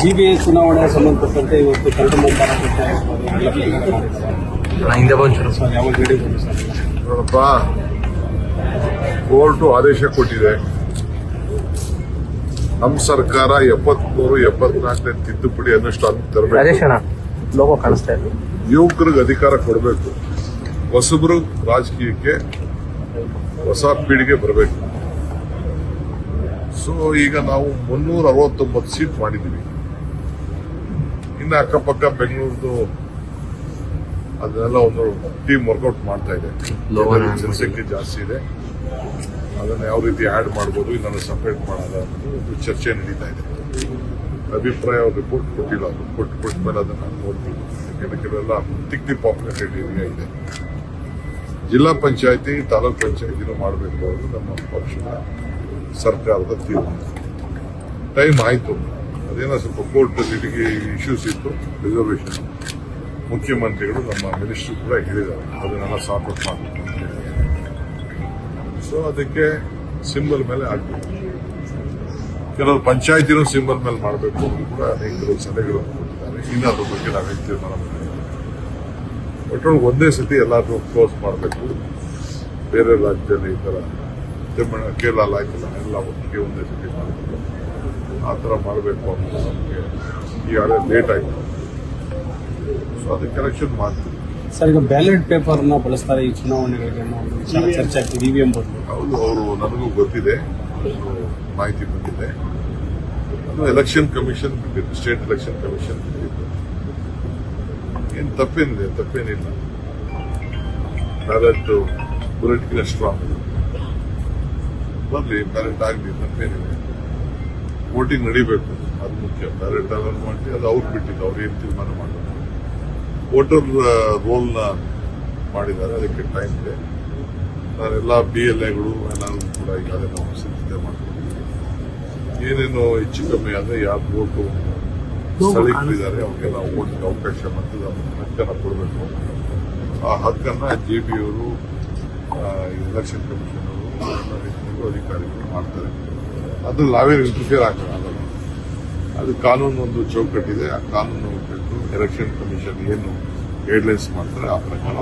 GBA ಚುನಾವಣೆ ಸಂಬಂಧಪಟ್ಟಂತೆ ಇವತ್ತು ಕರಡು ನಿರ್ಧಾರ ಹಿಂದೆ ಬಂದು ನೋಡಪ್ಪ, ಕೋರ್ಟು ಆದೇಶ ಕೊಟ್ಟಿದೆ. ನಮ್ಮ ಸರ್ಕಾರ 73-74 ತಿದ್ದುಪಡಿ ಅನುಷ್ಠಾನ ತರಬೇಕು. ಲೋಗೋ ಕಾಣಿಸ್ತಾ ಇದೆ. ಯುವಕರಿಗೆ ಅಧಿಕಾರ ಕೊಡಬೇಕು. ಹೊಸಬರು ರಾಜಕೀಯಕ್ಕೆ ಹೊಸ ಪೀಳಿಗೆ ಬರಬೇಕು. ಸೊ ಈಗ ನಾವು 369 ಸೀಟ್ ಮಾಡಿದ್ದೀವಿ. ಇನ್ನು ಅಕ್ಕಪಕ್ಕ ಬೆಂಗಳೂರದು ಅದನ್ನೆಲ್ಲ ಒಂದು ಟೀಮ್ ವರ್ಕೌಟ್ ಮಾಡ್ತಾ ಇದೆ. ಜನಸಂಖ್ಯೆ ಜಾಸ್ತಿ ಇದೆ, ಅದನ್ನು ಯಾವ ರೀತಿ ಆಡ್ ಮಾಡ್ಬೋದು, ಇನ್ನೊಂದು ಸಪರೇಟ್ ಮಾಡೋದ ಒಂದು ಚರ್ಚೆ ನಡೀತಾ ಇದೆ. ಅಭಿಪ್ರಾಯ ರಿಪೋರ್ಟ್ ಕೊಟ್ಟಿಲ್ಲ, ಅದು ಕೊಟ್ಟ ಮೇಲೆ ಅದನ್ನು ನೋಡ್ತೀವಿ. ಯಾಕೆಂದ್ರೆ ಕೆಲವೆಲ್ಲ ತಿಕ್ಲಿ ಪಾಪ್ಯುಲೇಟೆಡ್ ಏರಿಯಾ ಇದೆ. ಜಿಲ್ಲಾ ಪಂಚಾಯತಿ, ತಾಲೂಕ್ ಪಂಚಾಯತಿನೂ ಮಾಡಬೇಕು ಅನ್ನೋದು ನಮ್ಮ ಪಕ್ಷದ ಸರ್ಕಾರದ ತೀರ್ಮಾನ. ಟೈಮ್ ಆಯಿತು. ಅದೇನೋ ಸ್ವಲ್ಪ ಕೋರ್ಟ್ ಇಶ್ಯೂಸ್ ಇತ್ತು, ರಿಸರ್ವೇಷನ್. ಮುಖ್ಯಮಂತ್ರಿಗಳು ನಮ್ಮ ಮಿನಿಸ್ಟರ್ ಕೂಡ ಹೇಳಿದ್ದಾರೆ ಅದನ್ನೆಲ್ಲ ಸಾರ್ಟ್ ಔಟ್ ಮಾಡಬೇಕು ಅಂತ ಹೇಳಿದ್ದಾರೆ. ಸೊ ಅದಕ್ಕೆ ಸಿಂಬಲ್ ಮೇಲೆ ಆಗ್ಬೇಕು. ಕೆಲವರು ಪಂಚಾಯತಿನೂ ಸಿಂಬಲ್ ಮೇಲೆ ಮಾಡಬೇಕು ಅಂತ ಕೂಡ ಅನೇಕರು ಸಲಹೆಗಳನ್ನು ಕೊಟ್ಟಿದ್ದಾರೆ. ಇನ್ನು ಅದ್ರ ಬಗ್ಗೆ ನಾವೇನು ತೀರ್ಮಾನ ಮಾಡಿದ್ದೀವಿ. ಒಟ್ಟೊಳಗೆ ಒಂದೇ ಸತಿ ಎಲ್ಲರೂ ಕ್ಲೋಸ್ ಮಾಡಬೇಕು. ಬೇರೆ ರಾಜ್ಯದಲ್ಲಿ ಈ ಥರ ಕೇರಳ ಆಯ್ತಲ್ಲ, ಎಲ್ಲ ಒಟ್ಟಿಗೆ ಒಂದೇ ಸತಿ ಮಾಡಬೇಕು. ಆ ಥರ ಮಾಡಬೇಕು ಅಂತ ನಮಗೆ ಈಗಾಗಲೇ ಲೇಟ್ ಆಯಿತು. ಸೊ ಅದಕ್ಕೆ ಎಲೆಕ್ಷನ್ ಮಾಡ್ತೀವಿ. ಸರ್, ಈಗ ಬ್ಯಾಲೆಟ್ ಪೇಪರ್ನ ಬಳಸ್ತಾರೆ ಈ ಚುನಾವಣೆಗಳಿಗೆ ಚರ್ಚೆ ಆಗ್ತದೆ. ಇವಿಎಂ ಬದಲು ಹೌದು, ಅವರು ನನಗೂ ಗೊತ್ತಿದೆ, ಮಾಹಿತಿ ಬಂದಿದೆ. ಅದು ಎಲೆಕ್ಷನ್ ಕಮಿಷನ್ ಬಿಟ್ಟಿದ್ದು, ಸ್ಟೇಟ್ ಎಲೆಕ್ಷನ್ ಕಮಿಷನ್ ಬಿಟ್ಟಿದ್ದು. ಏನು ತಪ್ಪೇನಿಲ್ಲ. ಬ್ಯಾಲೆಟ್ ಬುಲೆಟ್ಗಿನ ಸ್ಟ್ರಾಂಗ್ ಬರಲಿ, ಬ್ಯಾಲೆಟ್ ಆಗಲಿ, ತಪ್ಪೇನಿದೆ. ವೋಟಿಂಗ್ ನಡೀಬೇಕು, ಅದು ಮುಖ್ಯ. ಬ್ಯಾಲೆಟ್ ಅಲ್ಲ ಮಾಡಿ ಅದು ಅವ್ರು ಬಿಟ್ಟಿದ್ದು, ಅವ್ರು ಏನು ತೀರ್ಮಾನ ಮಾಡಬೇಕು. ವೋಟರ್ ರೋಲ್ನ ಮಾಡಿದ್ದಾರೆ, ಅದಕ್ಕೆ ಟೈಮ್ ಇದೆ. ನಾನೆಲ್ಲ BLAಗಳು ಎಲ್ಲರೂ ಕೂಡ ಈಗಾಗಲೇ ನಾವು ಸಿದ್ಧತೆ ಮಾಡ್ಕೊಂಡಿದ್ದೀವಿ. ಏನೇನು ಹೆಚ್ಚು ಕಮ್ಮಿ ಆದರೆ ಯಾರು ವೋಟು ಸ್ಥಳೀಕರಿದ್ದಾರೆ ಅವ್ರಿಗೆಲ್ಲ ವೋಟ್ಗೆ ಅವಕಾಶ ಮತದ ಹಕ್ಕನ್ನು ಕೊಡಬೇಕು. ಆ ಹಕ್ಕನ್ನು JBಯವರು, ಎಲೆಕ್ಷನ್ ಕಮಿಷನ್ ಅವರು, ಅಧಿಕಾರಿಗಳು ಮಾಡ್ತಾರೆ. ಅದು ನಾವೇನು ಇಂಟರ್ಫಿಯರ್ ಆಗಲ್ಲ. ಅದು ಕಾನೂನು ಒಂದು ಚೌಕಟ್ಟಿದೆ. ಆ ಕಾನೂನು ಎಲೆಕ್ಷನ್ ಕಮಿಷನ್ ಏನು ಗೈಡ್ಲೈನ್ಸ್ ಮಾಡ್ತಾರೆ ಆ ಪ್ರಕಾರ